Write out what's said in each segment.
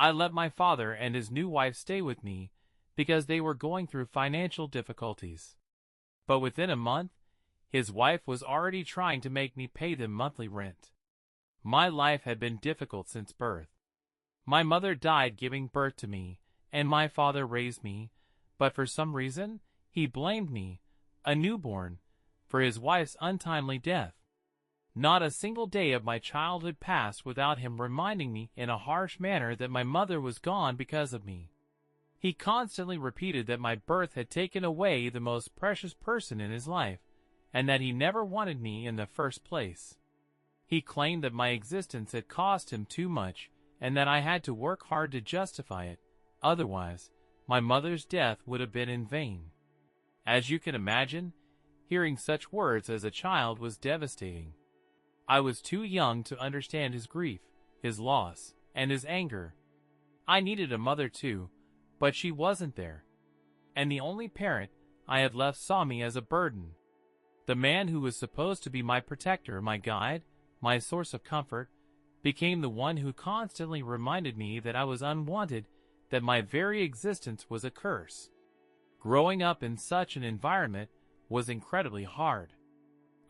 I let my father and his new wife stay with me because they were going through financial difficulties. But within a month, his wife was already trying to make me pay them monthly rent. My life had been difficult since birth. My mother died giving birth to me, and my father raised me, but for some reason, he blamed me, a newborn, for his wife's untimely death. Not a single day of my childhood passed without him reminding me in a harsh manner that my mother was gone because of me. He constantly repeated that my birth had taken away the most precious person in his life, and that he never wanted me in the first place. He claimed that my existence had cost him too much, and that I had to work hard to justify it, otherwise, my mother's death would have been in vain. As you can imagine, hearing such words as a child was devastating. I was too young to understand his grief, his loss, and his anger. I needed a mother too, but she wasn't there. And the only parent I had left saw me as a burden. The man who was supposed to be my protector, my guide, my source of comfort, became the one who constantly reminded me that I was unwanted, that my very existence was a curse. Growing up in such an environment was incredibly hard.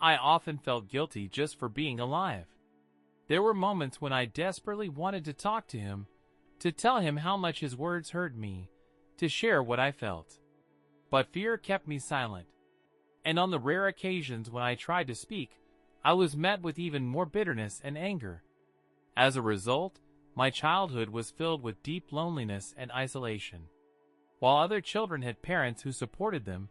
I often felt guilty just for being alive. There were moments when I desperately wanted to talk to him, to tell him how much his words hurt me, to share what I felt. But fear kept me silent. And on the rare occasions when I tried to speak, I was met with even more bitterness and anger. As a result, my childhood was filled with deep loneliness and isolation. While other children had parents who supported them,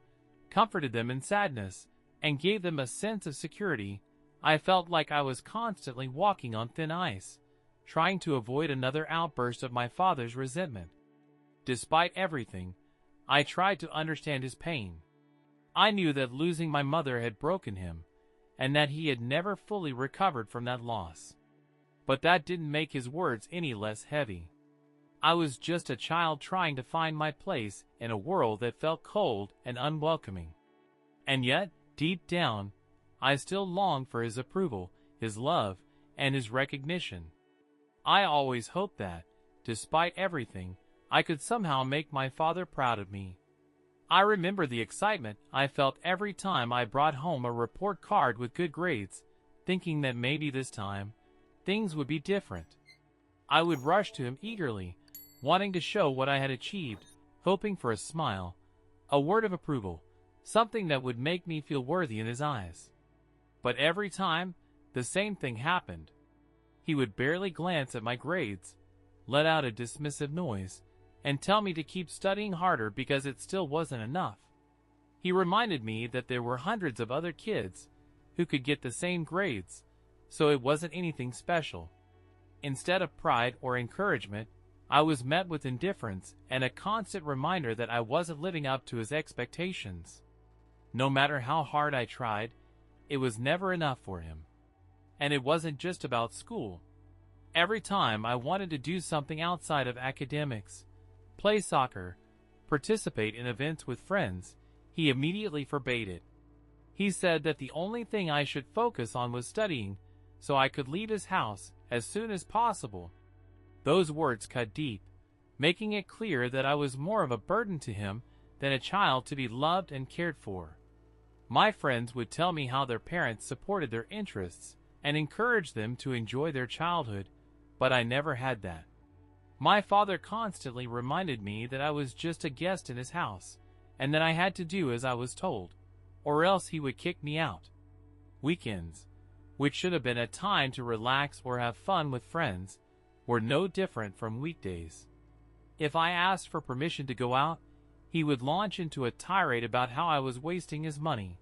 comforted them in sadness, and gave them a sense of security, I felt like I was constantly walking on thin ice, trying to avoid another outburst of my father's resentment. Despite everything, I tried to understand his pain. I knew that losing my mother had broken him, and that he had never fully recovered from that loss. But that didn't make his words any less heavy. I was just a child trying to find my place in a world that felt cold and unwelcoming. And yet, deep down, I still longed for his approval, his love, and his recognition. I always hoped that, despite everything, I could somehow make my father proud of me. I remember the excitement I felt every time I brought home a report card with good grades, thinking that maybe this time, things would be different. I would rush to him eagerly, wanting to show what I had achieved, hoping for a smile, a word of approval, something that would make me feel worthy in his eyes. But every time, the same thing happened. He would barely glance at my grades, let out a dismissive noise, and tell me to keep studying harder because it still wasn't enough. He reminded me that there were hundreds of other kids who could get the same grades, so it wasn't anything special. Instead of pride or encouragement, I was met with indifference and a constant reminder that I wasn't living up to his expectations. No matter how hard I tried, it was never enough for him. And it wasn't just about school. Every time I wanted to do something outside of academics, play soccer, participate in events with friends, he immediately forbade it. He said that the only thing I should focus on was studying, so I could leave his house as soon as possible. Those words cut deep, making it clear that I was more of a burden to him than a child to be loved and cared for. My friends would tell me how their parents supported their interests and encouraged them to enjoy their childhood, but I never had that. My father constantly reminded me that I was just a guest in his house, and that I had to do as I was told, or else he would kick me out. Weekends, which should have been a time to relax or have fun with friends, were no different from weekdays. If I asked for permission to go out, he would launch into a tirade about how I was wasting his money.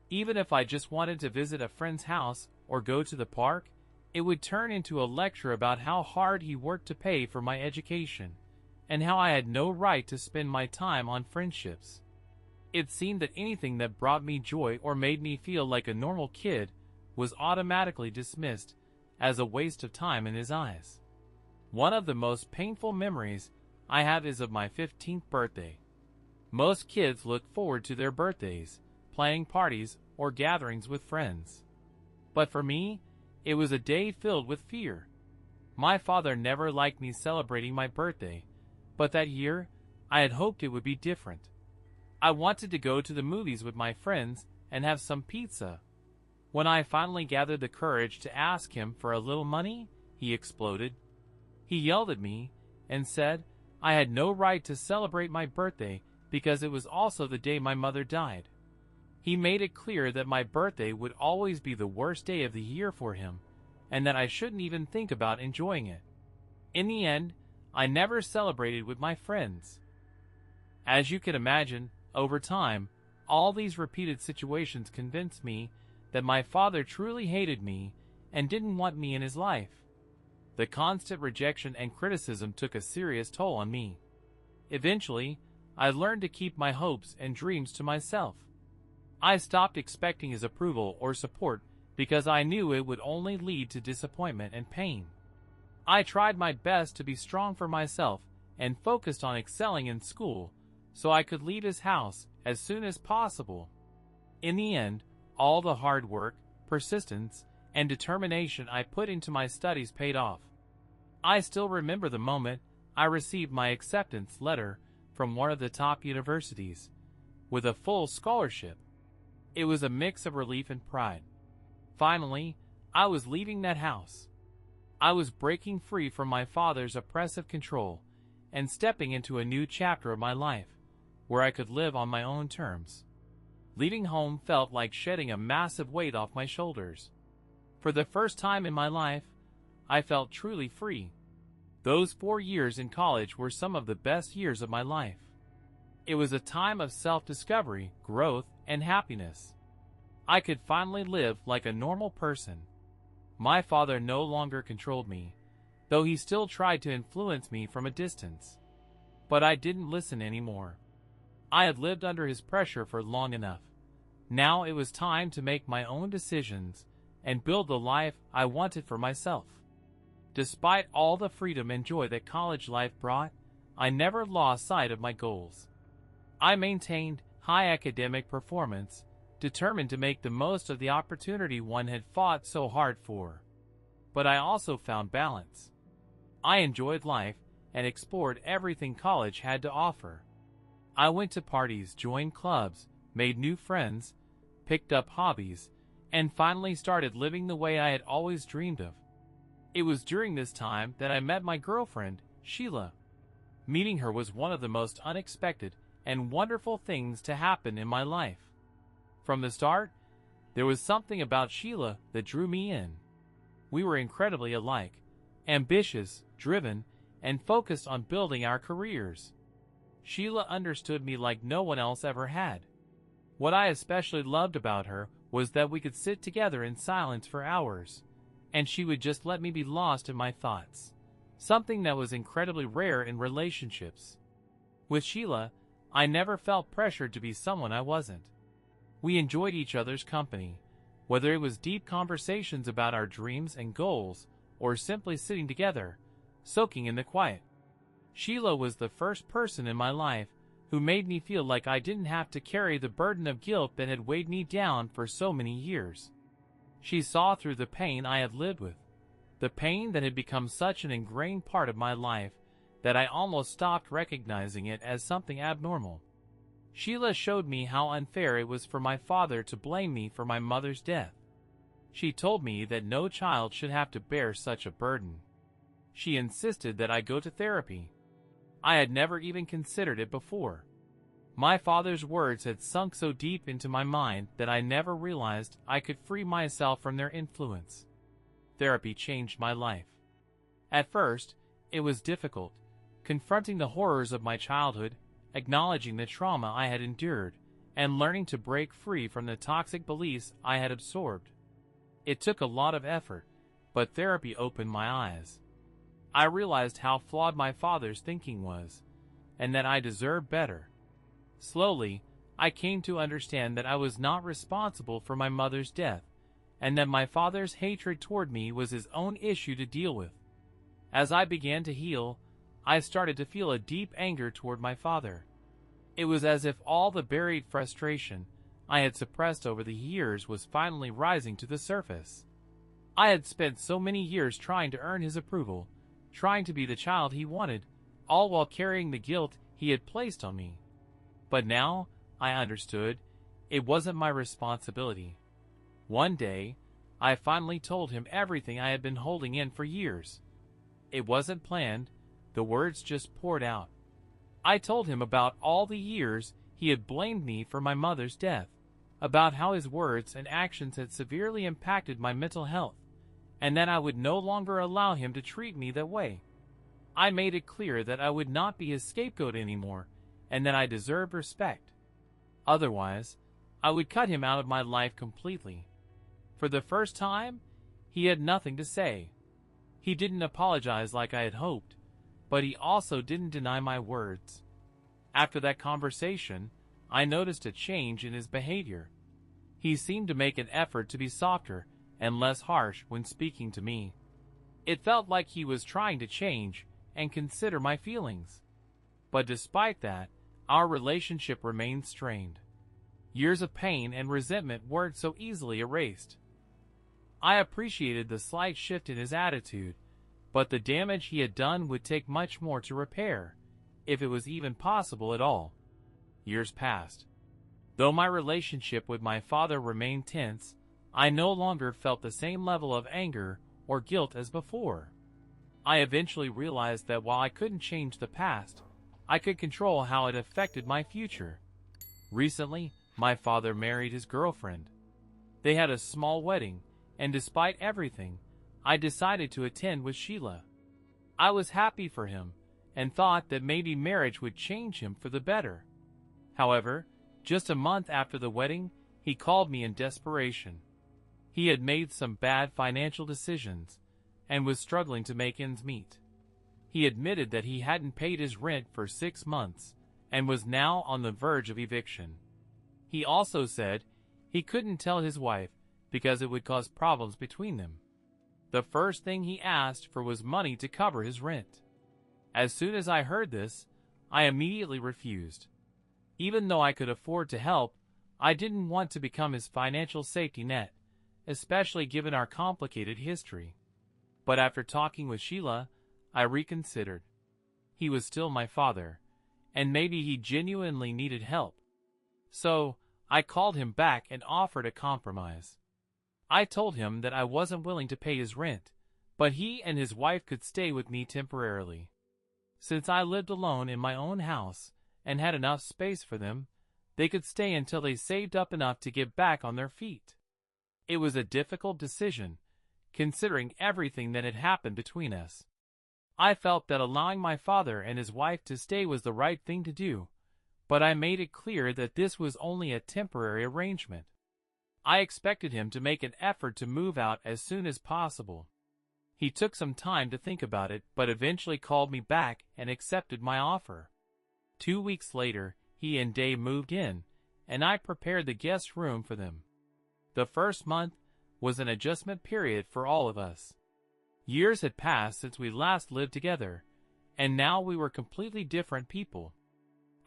Even if I just wanted to visit a friend's house or go to the park, it would turn into a lecture about how hard he worked to pay for my education, and how I had no right to spend my time on friendships. It seemed that anything that brought me joy or made me feel like a normal kid was automatically dismissed as a waste of time in his eyes. One of the most painful memories I have is of my 15th birthday. Most kids look forward to their birthdays, planning parties or gatherings with friends. But for me, it was a day filled with fear. My father never liked me celebrating my birthday, but that year, I had hoped it would be different. I wanted to go to the movies with my friends and have some pizza. When I finally gathered the courage to ask him for a little money, he exploded. He yelled at me and said I had no right to celebrate my birthday because it was also the day my mother died. He made it clear that my birthday would always be the worst day of the year for him, and that I shouldn't even think about enjoying it. In the end, I never celebrated with my friends. As you can imagine, over time, all these repeated situations convinced me that my father truly hated me and didn't want me in his life. The constant rejection and criticism took a serious toll on me. Eventually, I learned to keep my hopes and dreams to myself. I stopped expecting his approval or support because I knew it would only lead to disappointment and pain. I tried my best to be strong for myself and focused on excelling in school so I could leave his house as soon as possible. In the end, all the hard work, persistence, and determination I put into my studies paid off. I still remember the moment I received my acceptance letter from one of the top universities, with a full scholarship. It was a mix of relief and pride. Finally, I was leaving that house. I was breaking free from my father's oppressive control and stepping into a new chapter of my life, where I could live on my own terms. Leaving home felt like shedding a massive weight off my shoulders. For the first time in my life, I felt truly free. Those 4 years in college were some of the best years of my life. It was a time of self-discovery, growth, and happiness. I could finally live like a normal person. My father no longer controlled me, though he still tried to influence me from a distance. But I didn't listen anymore. I had lived under his pressure for long enough. Now it was time to make my own decisions and build the life I wanted for myself. Despite all the freedom and joy that college life brought, I never lost sight of my goals. I maintained high academic performance, determined to make the most of the opportunity one had fought so hard for. But I also found balance. I enjoyed life and explored everything college had to offer. I went to parties, joined clubs, made new friends, picked up hobbies, and finally started living the way I had always dreamed of. It was during this time that I met my girlfriend, Sheila. Meeting her was one of the most unexpected and wonderful things to happen in my life. From the start, there was something about Sheila that drew me in. We were incredibly alike, ambitious, driven, and focused on building our careers. Sheila understood me like no one else ever had. What I especially loved about her was that we could sit together in silence for hours, and she would just let me be lost in my thoughts, something that was incredibly rare in relationships. With Sheila, I never felt pressured to be someone I wasn't. We enjoyed each other's company, whether it was deep conversations about our dreams and goals, or simply sitting together, soaking in the quiet. Sheila was the first person in my life who made me feel like I didn't have to carry the burden of guilt that had weighed me down for so many years. She saw through the pain I had lived with, the pain that had become such an ingrained part of my life that I almost stopped recognizing it as something abnormal. Sheila showed me how unfair it was for my father to blame me for my mother's death. She told me that no child should have to bear such a burden. She insisted that I go to therapy. I had never even considered it before. My father's words had sunk so deep into my mind that I never realized I could free myself from their influence. Therapy changed my life. At first, it was difficult, confronting the horrors of my childhood, acknowledging the trauma I had endured, and learning to break free from the toxic beliefs I had absorbed. It took a lot of effort, but therapy opened my eyes. I realized how flawed my father's thinking was, and that I deserved better. Slowly, I came to understand that I was not responsible for my mother's death, and that my father's hatred toward me was his own issue to deal with. As I began to heal, I started to feel a deep anger toward my father. It was as if all the buried frustration I had suppressed over the years was finally rising to the surface. I had spent so many years trying to earn his approval, trying to be the child he wanted, all while carrying the guilt he had placed on me. But now, I understood, it wasn't my responsibility. One day, I finally told him everything I had been holding in for years. It wasn't planned, the words just poured out. I told him about all the years he had blamed me for my mother's death, about how his words and actions had severely impacted my mental health, and that I would no longer allow him to treat me that way. I made it clear that I would not be his scapegoat anymore, and that I deserved respect. Otherwise, I would cut him out of my life completely. For the first time, he had nothing to say. He didn't apologize like I had hoped, but he also didn't deny my words. After that conversation, I noticed a change in his behavior. He seemed to make an effort to be softer and less harsh when speaking to me. It felt like he was trying to change and consider my feelings. But despite that, our relationship remained strained. Years of pain and resentment weren't so easily erased. I appreciated the slight shift in his attitude, but the damage he had done would take much more to repair, if it was even possible at all. Years passed. Though my relationship with my father remained tense, I no longer felt the same level of anger or guilt as before. I eventually realized that while I couldn't change the past, I could control how it affected my future. Recently, my father married his girlfriend. They had a small wedding, and despite everything, I decided to attend with Sheila. I was happy for him, and thought that maybe marriage would change him for the better. However, just a month after the wedding, he called me in desperation. He had made some bad financial decisions, and was struggling to make ends meet. He admitted that he hadn't paid his rent for 6 months, and was now on the verge of eviction. He also said he couldn't tell his wife because it would cause problems between them. The first thing he asked for was money to cover his rent. As soon as I heard this, I immediately refused. Even though I could afford to help, I didn't want to become his financial safety net, especially given our complicated history. But after talking with Sheila, I reconsidered. He was still my father, and maybe he genuinely needed help. So, I called him back and offered a compromise. I told him that I wasn't willing to pay his rent, but he and his wife could stay with me temporarily. Since I lived alone in my own house and had enough space for them, they could stay until they saved up enough to get back on their feet. It was a difficult decision, considering everything that had happened between us. I felt that allowing my father and his wife to stay was the right thing to do, but I made it clear that this was only a temporary arrangement. I expected him to make an effort to move out as soon as possible. He took some time to think about it, but eventually called me back and accepted my offer. 2 weeks later, he and Dave moved in, and I prepared the guest room for them. The first month was an adjustment period for all of us. Years had passed since we last lived together, and now we were completely different people.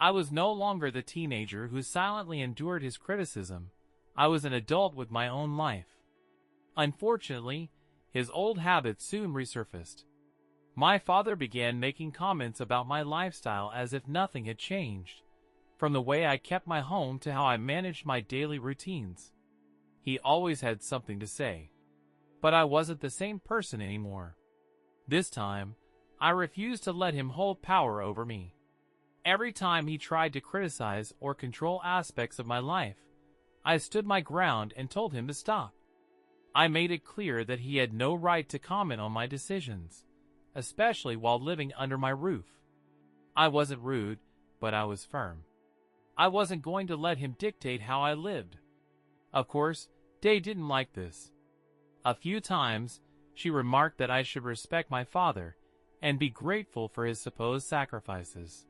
I was no longer the teenager who silently endured his criticism. I was an adult with my own life. Unfortunately, his old habits soon resurfaced. My father began making comments about my lifestyle as if nothing had changed, from the way I kept my home to how I managed my daily routines. He always had something to say. But I wasn't the same person anymore. This time, I refused to let him hold power over me. Every time he tried to criticize or control aspects of my life, I stood my ground and told him to stop. I made it clear that he had no right to comment on my decisions, especially while living under my roof. I wasn't rude, but I was firm. I wasn't going to let him dictate how I lived. Of course, Day didn't like this. A few times, she remarked that I should respect my father and be grateful for his supposed sacrifices.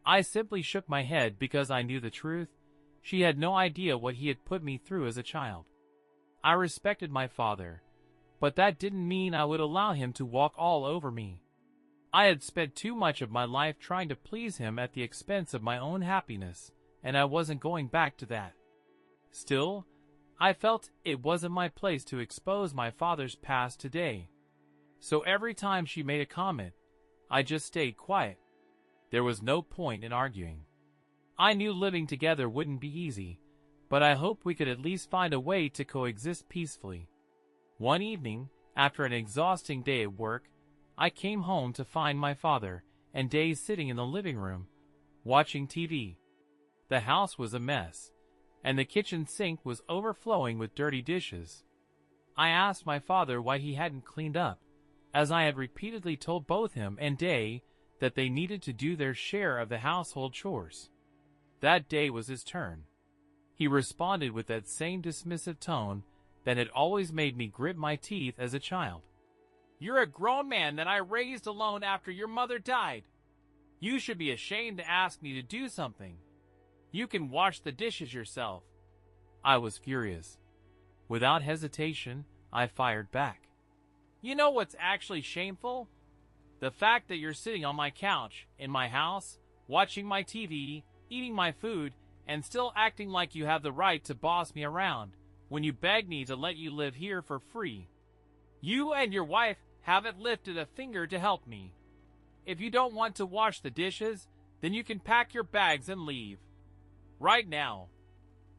I simply shook my head because I knew the truth. She had no idea what he had put me through as a child. I respected my father, but that didn't mean I would allow him to walk all over me. I had spent too much of my life trying to please him at the expense of my own happiness, and I wasn't going back to that. Still, I felt it wasn't my place to expose my father's past today. So every time she made a comment, I just stayed quiet. There was no point in arguing. I knew living together wouldn't be easy, but I hoped we could at least find a way to coexist peacefully. One evening, after an exhausting day at work, I came home to find my father and Day sitting in the living room, watching TV. The house was a mess, and the kitchen sink was overflowing with dirty dishes. I asked my father why he hadn't cleaned up, as I had repeatedly told both him and Day that they needed to do their share of the household chores. That day was his turn. He responded with that same dismissive tone that had always made me grit my teeth as a child. "You're a grown man that I raised alone after your mother died. You should be ashamed to ask me to do something. You can wash the dishes yourself." I was furious. Without hesitation, I fired back. "You know what's actually shameful? The fact that you're sitting on my couch, in my house, watching my TV, eating my food, and still acting like you have the right to boss me around when you beg me to let you live here for free. You and your wife haven't lifted a finger to help me. If you don't want to wash the dishes, then you can pack your bags and leave. Right now."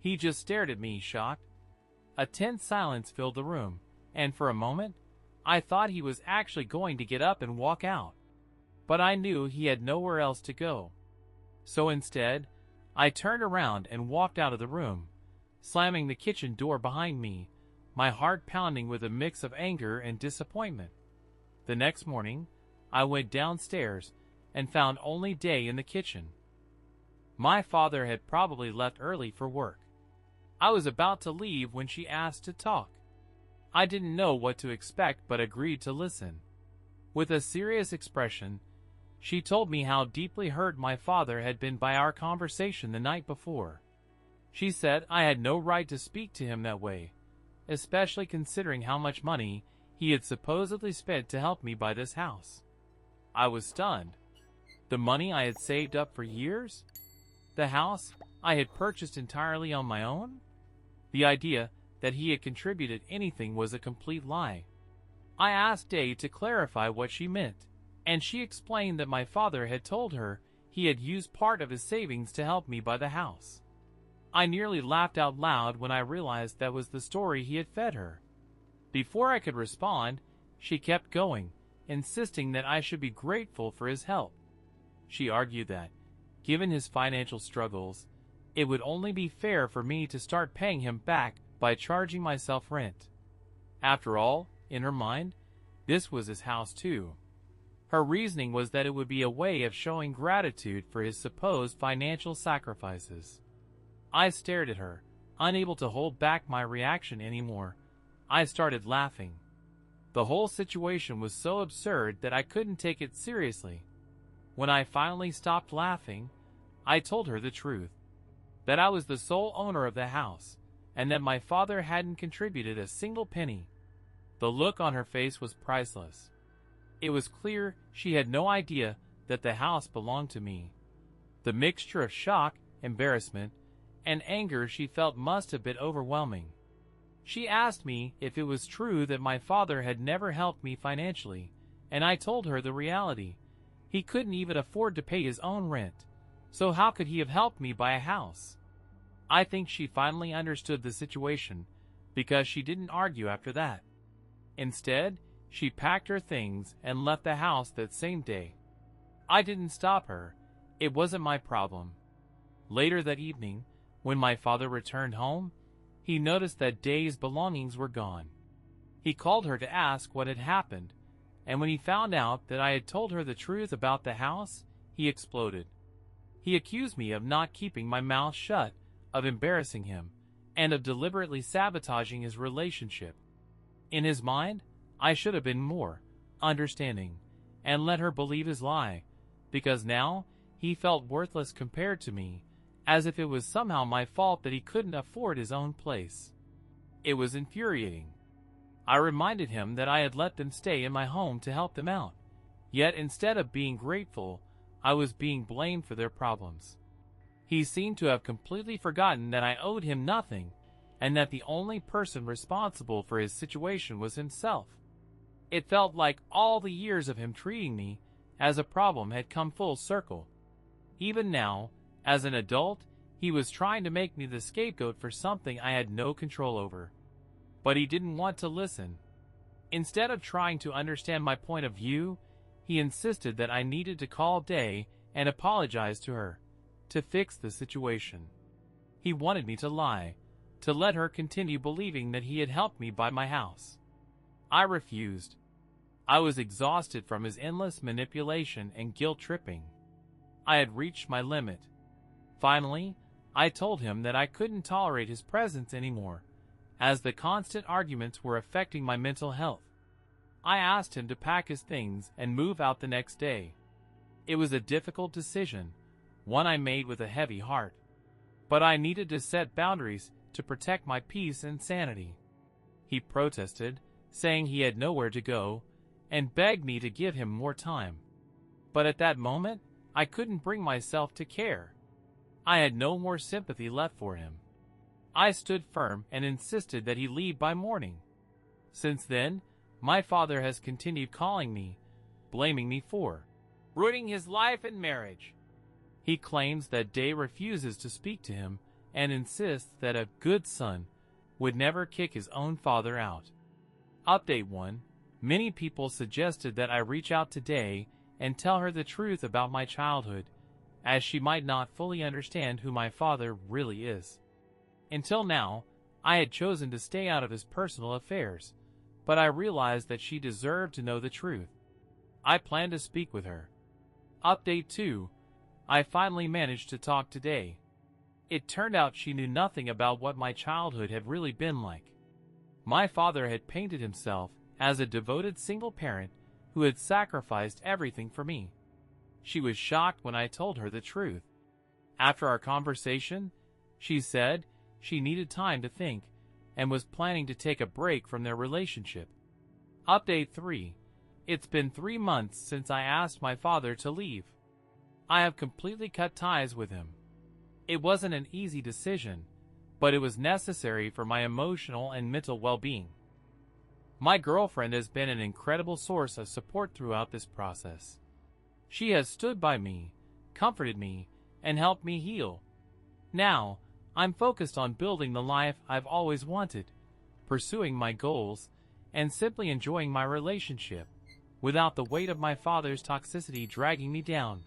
He just stared at me, shocked. A tense silence filled the room, and for a moment, I thought he was actually going to get up and walk out. But I knew he had nowhere else to go. So instead, I turned around and walked out of the room, slamming the kitchen door behind me, my heart pounding with a mix of anger and disappointment. The next morning, I went downstairs and found only Day in the kitchen. My father had probably left early for work. I was about to leave when she asked to talk. I didn't know what to expect but agreed to listen. With a serious expression, she told me how deeply hurt my father had been by our conversation the night before. She said I had no right to speak to him that way, especially considering how much money he had supposedly spent to help me buy this house. I was stunned. The money I had saved up for years? The house I had purchased entirely on my own? The idea that he had contributed anything was a complete lie. I asked Day to clarify what she meant, and she explained that my father had told her he had used part of his savings to help me buy the house. I nearly laughed out loud when I realized that was the story he had fed her. Before I could respond, she kept going, insisting that I should be grateful for his help. She argued that, given his financial struggles, it would only be fair for me to start paying him back by charging myself rent. After all, in her mind, this was his house too. Her reasoning was that it would be a way of showing gratitude for his supposed financial sacrifices. I stared at her, unable to hold back my reaction anymore. I started laughing. The whole situation was so absurd that I couldn't take it seriously. When I finally stopped laughing, I told her the truth, that I was the sole owner of the house, and that my father hadn't contributed a single penny. The look on her face was priceless. It was clear she had no idea that the house belonged to me. The mixture of shock, embarrassment, and anger she felt must have been overwhelming. She asked me if it was true that my father had never helped me financially, and I told her the reality. He couldn't even afford to pay his own rent, so how could he have helped me buy a house? I think she finally understood the situation, because she didn't argue after that. Instead, she packed her things and left the house that same day. I didn't stop her. It wasn't my problem. Later that evening, when my father returned home, he noticed that Day's belongings were gone. He called her to ask what had happened, and when he found out that I had told her the truth about the house, he exploded. He accused me of not keeping my mouth shut, of embarrassing him, and of deliberately sabotaging his relationship. In his mind, I should have been more understanding and let her believe his lie, because now he felt worthless compared to me, as if it was somehow my fault that he couldn't afford his own place. It was infuriating. I reminded him that I had let them stay in my home to help them out, yet instead of being grateful, I was being blamed for their problems. He seemed to have completely forgotten that I owed him nothing, and that the only person responsible for his situation was himself. It felt like all the years of him treating me as a problem had come full circle. Even now, as an adult, he was trying to make me the scapegoat for something I had no control over. But he didn't want to listen. Instead of trying to understand my point of view, he insisted that I needed to call Day and apologize to her, to fix the situation. He wanted me to lie, to let her continue believing that he had helped me buy my house. I refused. I was exhausted from his endless manipulation and guilt-tripping. I had reached my limit. Finally, I told him that I couldn't tolerate his presence anymore, as the constant arguments were affecting my mental health. I asked him to pack his things and move out the next day. It was a difficult decision, one I made with a heavy heart. But I needed to set boundaries to protect my peace and sanity. He protested, saying he had nowhere to go, and begged me to give him more time. But at that moment, I couldn't bring myself to care. I had no more sympathy left for him. I stood firm and insisted that he leave by morning. Since then, my father has continued calling me, blaming me for ruining his life and marriage. He claims that Day refuses to speak to him and insists that a good son would never kick his own father out. Update 1. Many people suggested that I reach out to Day and tell her the truth about my childhood, as she might not fully understand who my father really is. Until now, I had chosen to stay out of his personal affairs, but I realized that she deserved to know the truth. I plan to speak with her. Update 2. I finally managed to talk to Day. It turned out she knew nothing about what my childhood had really been like. My father had painted himself as a devoted single parent who had sacrificed everything for me. She was shocked when I told her the truth. After our conversation, she said she needed time to think and was planning to take a break from their relationship. Update 3. It's been 3 months since I asked my father to leave. I have completely cut ties with him. It wasn't an easy decision, but it was necessary for my emotional and mental well-being. My girlfriend has been an incredible source of support throughout this process. She has stood by me, comforted me, and helped me heal. Now, I'm focused on building the life I've always wanted, pursuing my goals, and simply enjoying my relationship, without the weight of my father's toxicity dragging me down.